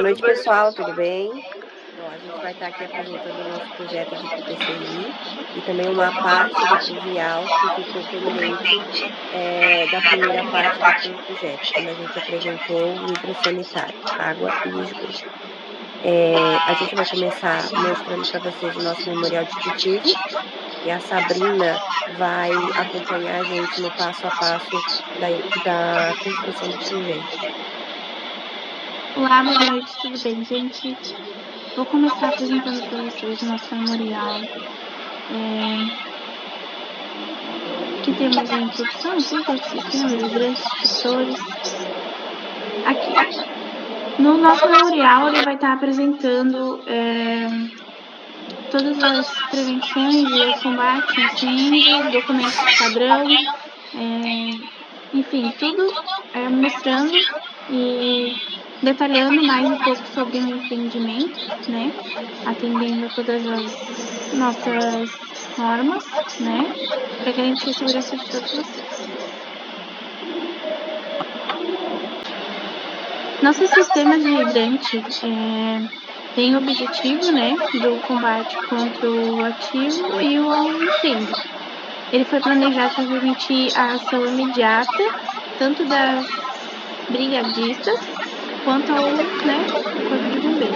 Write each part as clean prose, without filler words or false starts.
noite, pessoal, tudo bem? Bom, a gente vai estar aqui apresentando o nosso projeto de PPCI e também uma parte do pluvial que ficou pendente da primeira parte do projeto, quando a gente apresentou o hidrossanitário, água e esgoto. A gente vai começar mostrando para vocês o nosso memorial descritivo e a Sabrina vai acompanhar a gente no passo a passo da construção do projeto. Olá, boa noite, tudo bem, gente? Vou começar apresentando para vocês o nosso memorial. Aqui temos a introdução, tudo, sistemas, hidrantes, extintores. Aqui, no nosso memorial, ele vai estar apresentando todas as prevenções e o combate a incêndio, documentos padrão, enfim, tudo mostrando e detalhando mais um pouco sobre o empreendimento, né? Atendendo todas as nossas normas, né? Para garantir a segurança de todos vocês. Nossos sistemas de hidrante têm o objetivo, né, do combate contra o ativo e o incêndio. Ele foi planejado para permitir a ação imediata, tanto das brigadistas quanto ao corpo de bombeiro.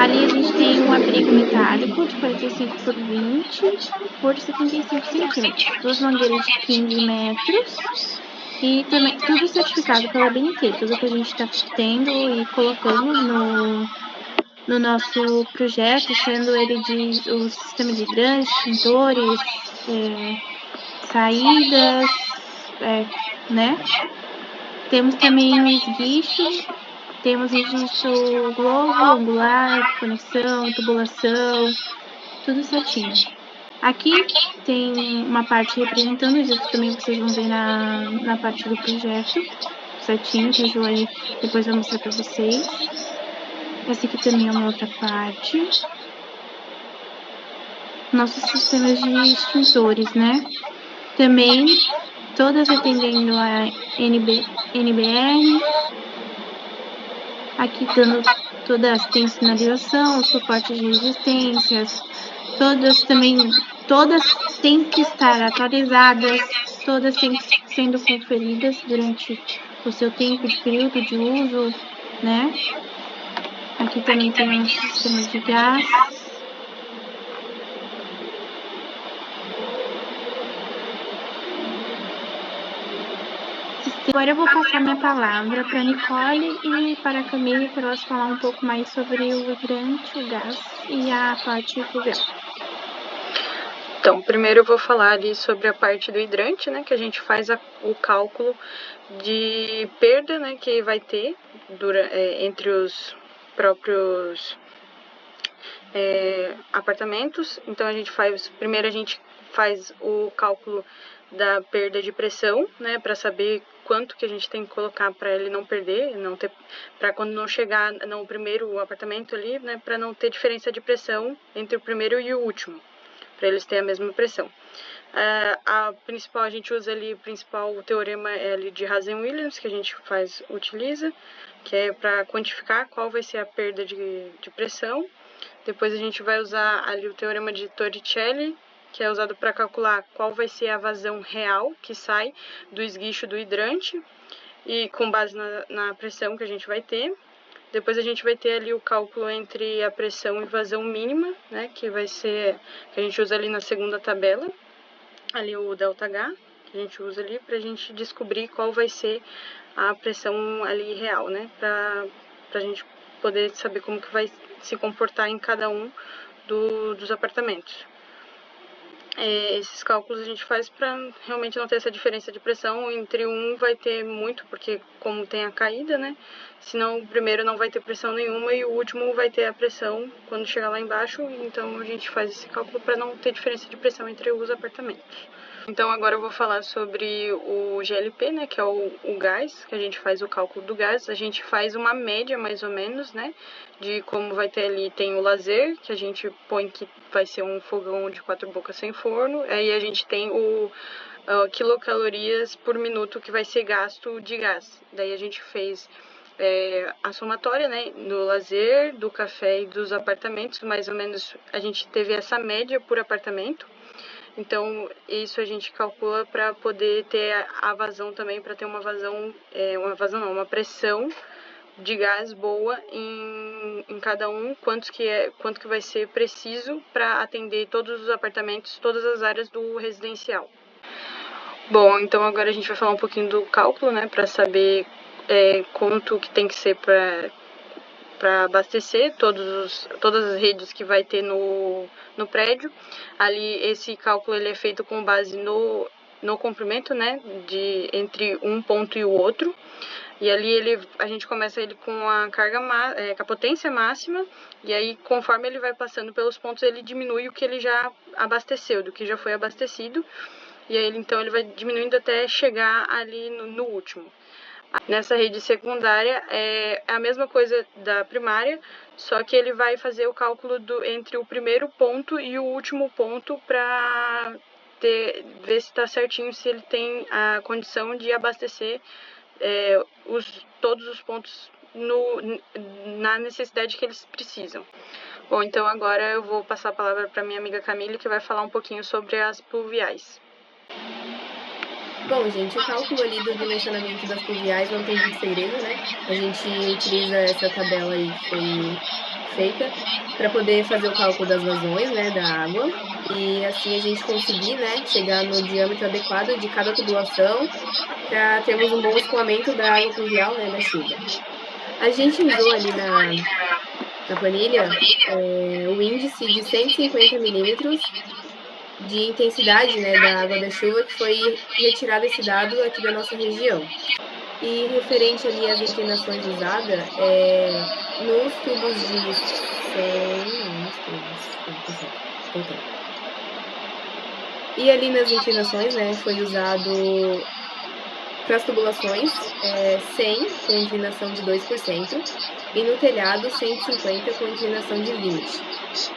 Ali a gente tem um abrigo metálico de 45 por 20 por 75 centímetros, duas mangueiras de 15 metros e também tudo certificado pela BNT, tudo que a gente está tendo e colocando no nosso projeto, sendo ele o sistema de hidrantes, extintores, saídas, né? Temos também o esguicho, temos esguicho globo, angular, conexão, tubulação, tudo certinho. Aqui tem uma parte representando, isso também vocês vão ver na parte do projeto, certinho, que a Ju aí depois vai mostrar para vocês. Essa aqui também é uma outra parte. Nossos sistemas de extintores, né? Também todas atendendo a NBR. Aqui dando toda a assistência de sinalização, suporte de resistências, todas têm que estar atualizadas, todas sendo conferidas durante o seu tempo de período de uso, né? Aqui também tem os sistemas de gás. Agora eu vou passar minha palavra para a Nicole e para a Camille para elas falar um pouco mais sobre o hidrante, o gás e a parte fluvial. Então, primeiro eu vou falar ali sobre a parte do hidrante, né, que a gente faz o cálculo de perda, né, que vai ter entre os próprios apartamentos. Então, primeiro a gente faz o cálculo da perda de pressão, né, para saber quanto que a gente tem que colocar para ele não perder, para quando não chegar no primeiro apartamento ali, né, para não ter diferença de pressão entre o primeiro e o último, para eles terem a mesma pressão. A gente usa ali o teorema ali de Hazen-Williams, que a gente utiliza, que é para quantificar qual vai ser a perda de pressão. Depois a gente vai usar ali o teorema de Torricelli, que é usado para calcular qual vai ser a vazão real que sai do esguicho do hidrante, e com base na pressão que a gente vai ter. Depois a gente vai ter ali o cálculo entre a pressão e vazão mínima, né, que a gente usa ali na segunda tabela, ali o ΔH, que a gente usa ali para a gente descobrir qual vai ser a pressão ali real, né, para a gente poder saber como que vai se comportar em cada um dos apartamentos. Esses cálculos a gente faz para realmente não ter essa diferença de pressão. Entre um vai ter muito, porque como tem a caída, né? Senão o primeiro não vai ter pressão nenhuma e o último vai ter a pressão quando chegar lá embaixo. Então a gente faz esse cálculo para não ter diferença de pressão entre os apartamentos. Então agora eu vou falar sobre o GLP, né, que é o gás, que a gente faz o cálculo do gás. A gente faz uma média mais ou menos, né, de como vai ter ali, tem o lazer, que a gente põe que vai ser um fogão de 4 bocas sem forno. Aí a gente tem o quilocalorias por minuto que vai ser gasto de gás. Daí a gente fez a somatória, né, do lazer, do café e dos apartamentos, mais ou menos a gente teve essa média por apartamento. Então, isso a gente calcula para poder ter a vazão também, para ter uma vazão, uma pressão de gás boa em cada um, quanto que vai ser preciso para atender todos os apartamentos, todas as áreas do residencial. Bom, então agora a gente vai falar um pouquinho do cálculo, né, para saber quanto que tem que ser para abastecer todas as redes que vai ter no prédio. Ali, esse cálculo ele é feito com base no comprimento, né, entre um ponto e o outro. E ali a gente começa ele com a carga com a potência máxima, e aí conforme ele vai passando pelos pontos, ele diminui o que ele já abasteceu, do que já foi abastecido. E aí então ele vai diminuindo até chegar ali no último. Nessa rede secundária é a mesma coisa da primária, só que ele vai fazer o cálculo entre o primeiro ponto e o último ponto para ver se está certinho, se ele tem a condição de abastecer todos os pontos na necessidade que eles precisam. Bom, então agora eu vou passar a palavra para minha amiga Camille, que vai falar um pouquinho sobre as pluviais. Bom, gente, o cálculo ali do dimensionamento das pluviais não tem muito segredo, né? A gente utiliza essa tabela aí que foi feita para poder fazer o cálculo das vazões, né, da água, e assim a gente conseguir, né, chegar no diâmetro adequado de cada tubulação para termos um bom escoamento da água pluvial, né, da chuva. A gente usou ali na planilha o índice de 150 milímetros de intensidade, né, da água da chuva, que foi retirado esse dado aqui da nossa região. E referente ali às inclinações usadas, nos tubos de 100... Não, nos tubos... E ali nas inclinações, né, foi usado para as tubulações 100 com inclinação de 2% e no telhado 150 com inclinação de 20%.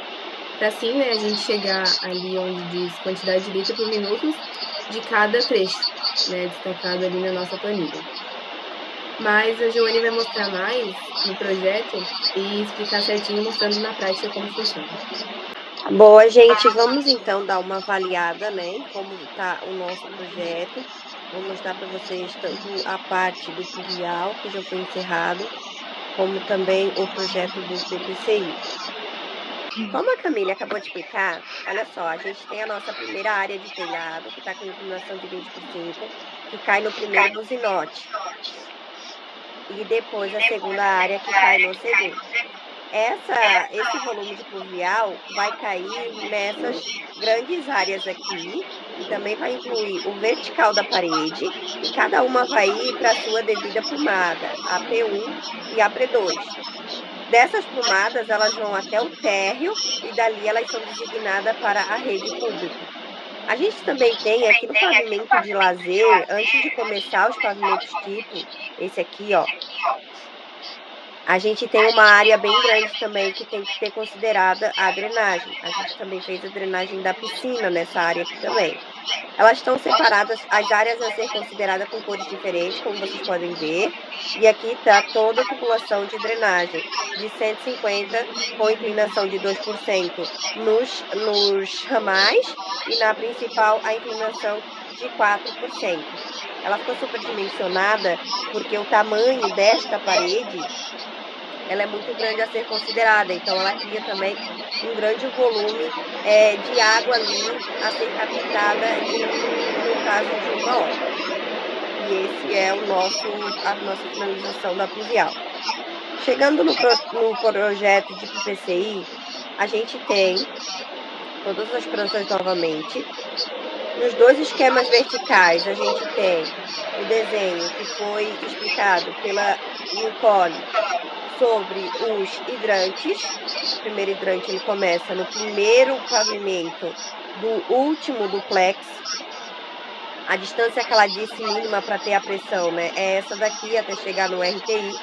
Para assim, né, a gente chegar ali onde diz quantidade de litro por minuto de cada trecho, né, destacado ali na nossa planilha. Mas a Joane vai mostrar mais no projeto e explicar certinho, mostrando na prática como funciona. Boa, gente, vamos então dar uma avaliada, né, em como está o nosso projeto. Vou mostrar para vocês tanto a parte do pluvial, que já foi encerrado, como também o projeto do PPCI. Como a Camille acabou de explicar, olha só, a gente tem a nossa primeira área de telhado, que está com inclinação de 20%, que cai no primeiro buzinote. E depois a segunda área que cai no segundo. Esse volume de pluvial vai cair nessas grandes áreas aqui, e também vai incluir o vertical da parede, e cada uma vai ir para a sua devida plumada, a P1 e a P2. Dessas plumadas, elas vão até o térreo e dali elas são designadas para a rede pública. A gente também tem aqui no pavimento de lazer, antes de começar os pavimentos tipo, esse aqui, ó, a gente tem uma área bem grande também que tem que ter considerada a drenagem. A gente também fez a drenagem da piscina nessa área aqui também. Elas estão separadas, as áreas a ser consideradas com cores diferentes, como vocês podem ver. E aqui está toda a tubulação de drenagem, de 150 com inclinação de 2% nos ramais e na principal a inclinação de 4%. Ela ficou superdimensionada porque o tamanho desta parede ela é muito grande a ser considerada, então ela cria também um grande volume de água ali a ser captada no caso de uma hora. E esse é a nossa finalização da pluvial. Chegando no projeto de PPCI, a gente tem todas as pranchas novamente. Nos dois esquemas verticais, a gente tem o desenho que foi explicado pela Nicole sobre os hidrantes. O primeiro hidrante ele começa no primeiro pavimento do último duplex. A distância que ela disse mínima para ter a pressão, né, é essa daqui até chegar no RTI.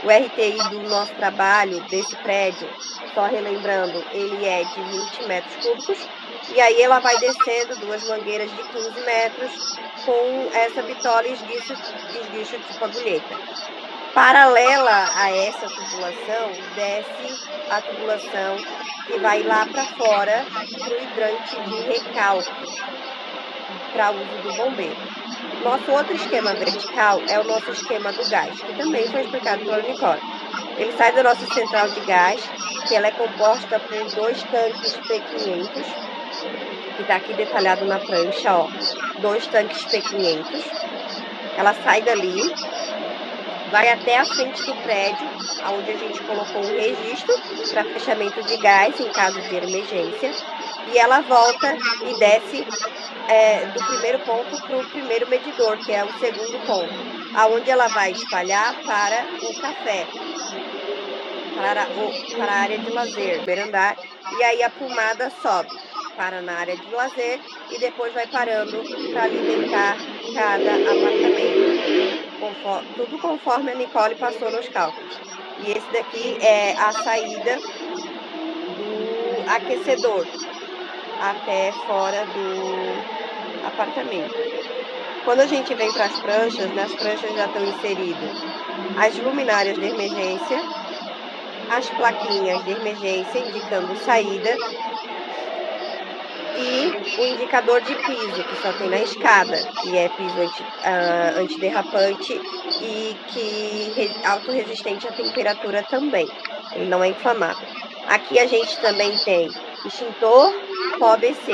O RTI do nosso trabalho, desse prédio, só relembrando, ele é de 20 metros cúbicos. E aí ela vai descendo duas mangueiras de 15 metros com essa bitola e esguicho tipo agulheta. Paralela a essa tubulação, desce a tubulação que vai lá para fora para o hidrante de recalque, para uso do bombeiro. Nosso outro esquema vertical é o nosso esquema do gás, que também foi explicado pela Nicole. Ele sai da nossa central de gás, que ela é composta por 2 tanques P500, que está aqui detalhado na prancha, ó. 2 tanques P500. Ela sai dali, vai até a frente do prédio, onde a gente colocou um registro para fechamento de gás em caso de emergência. E ela volta e desce do primeiro ponto para o primeiro medidor, que é o segundo ponto, aonde ela vai espalhar para o café, para a área de lazer, berandar, e aí a pomada sobe para na área de lazer e depois vai parando para alimentar cada apartamento, tudo conforme a Nicole passou nos cálculos. E esse daqui é a saída do aquecedor até fora do apartamento. Quando a gente vem para as pranchas, nas pranchas já estão inseridas as luminárias de emergência, as plaquinhas de emergência indicando saída e o indicador de piso, que só tem na escada, que é piso antiderrapante e que autorresistente à temperatura também. Ele não é inflamável. Aqui a gente também tem extintor POBC.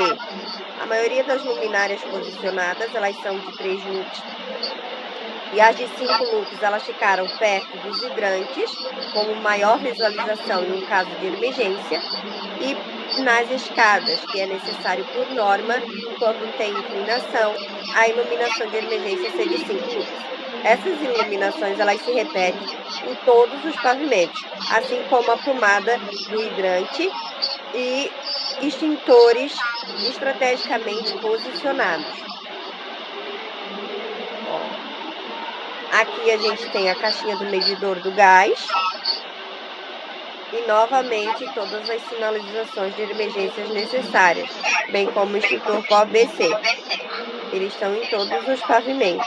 A maioria das luminárias posicionadas, elas são de 3 lux. E as de 5 lux, elas ficaram perto dos hidrantes, como maior visualização em um caso de emergência. E nas escadas, que é necessário por norma, quando tem inclinação, a iluminação de emergência ser de 5 lux. Essas iluminações, elas se repetem em todos os pavimentos, assim como a pomada do hidrante e extintores estrategicamente posicionados. Ó, aqui a gente tem a caixinha do medidor do gás e novamente todas as sinalizações de emergências necessárias, bem como o extintor POBC. Eles estão em todos os pavimentos.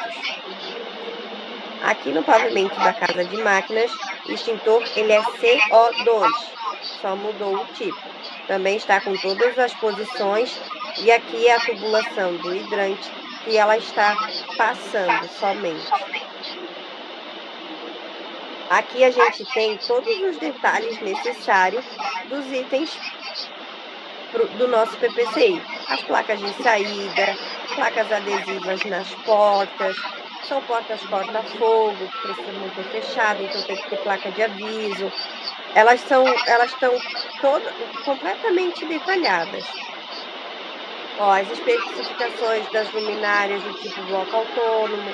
Aqui no pavimento da casa de máquinas, o extintor ele é CO2, só mudou o tipo. Também está com todas as posições e aqui é a tubulação do hidrante que ela está passando somente. Aqui a gente tem todos os detalhes necessários dos itens do nosso PPCI. As placas de saída, placas adesivas nas portas, são portas corta-fogo, que precisam manter fechado, então tem que ter placa de aviso. Elas estão todas completamente detalhadas. Ó, as especificações das luminárias do tipo bloco autônomo,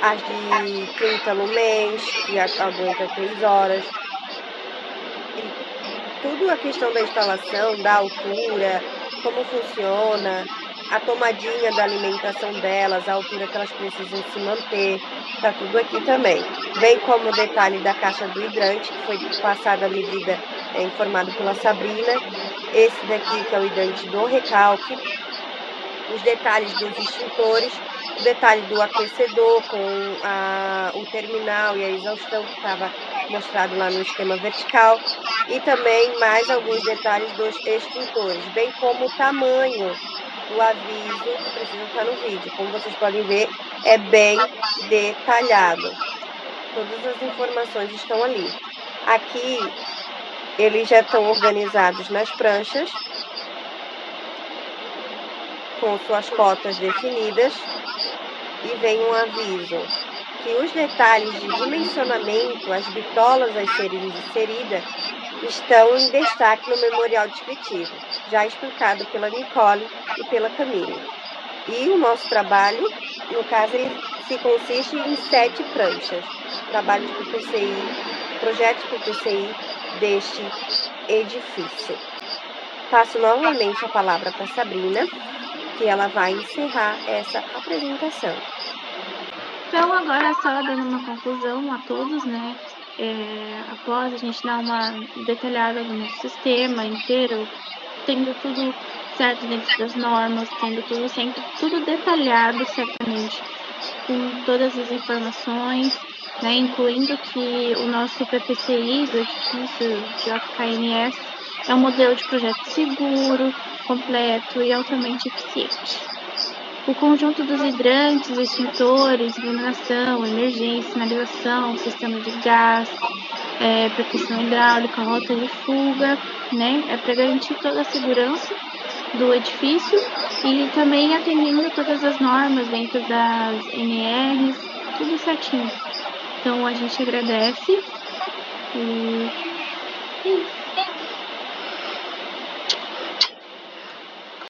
as de 30 lumens, que aguenta 3 horas. E tudo a questão da instalação, da altura, como funciona, a tomadinha da alimentação delas, a altura que elas precisam se manter, tá tudo aqui também. Bem como o detalhe da caixa do hidrante, que foi passada a medida informado pela Sabrina. Esse daqui que é o hidrante do recalque. Os detalhes dos extintores, o detalhe do aquecedor com o terminal e a exaustão que estava mostrado lá no esquema vertical. E também mais alguns detalhes dos extintores, bem como o tamanho do aviso que precisa estar no vídeo. Como vocês podem ver, é bem detalhado. Todas as informações estão ali. Aqui, eles já estão organizados nas pranchas, com suas cotas definidas, e vem um aviso que os detalhes de dimensionamento, as bitolas a serem inseridas, estão em destaque no memorial descritivo, já explicado pela Nicole e pela Camille. E o nosso trabalho, no caso, ele se consiste em 7 pranchas, trabalho de PPCI, projeto de PPCI deste edifício. Passo novamente a palavra para a Sabrina, que ela vai encerrar essa apresentação. Então, agora só dando uma conclusão a todos, né? Após a gente dar uma detalhada no nosso sistema inteiro, tendo tudo certo dentro das normas, tendo tudo sempre tudo detalhado certamente, com todas as informações, né, incluindo que o nosso PPCI do edifício JKNS é um modelo de projeto seguro, completo e altamente eficiente. O conjunto dos hidrantes, extintores, iluminação, emergência, sinalização, sistema de gás, proteção hidráulica, rota de fuga, né, é para garantir toda a segurança do edifício e também atendendo todas as normas dentro das NRs, tudo certinho. Então a gente agradece e é isso.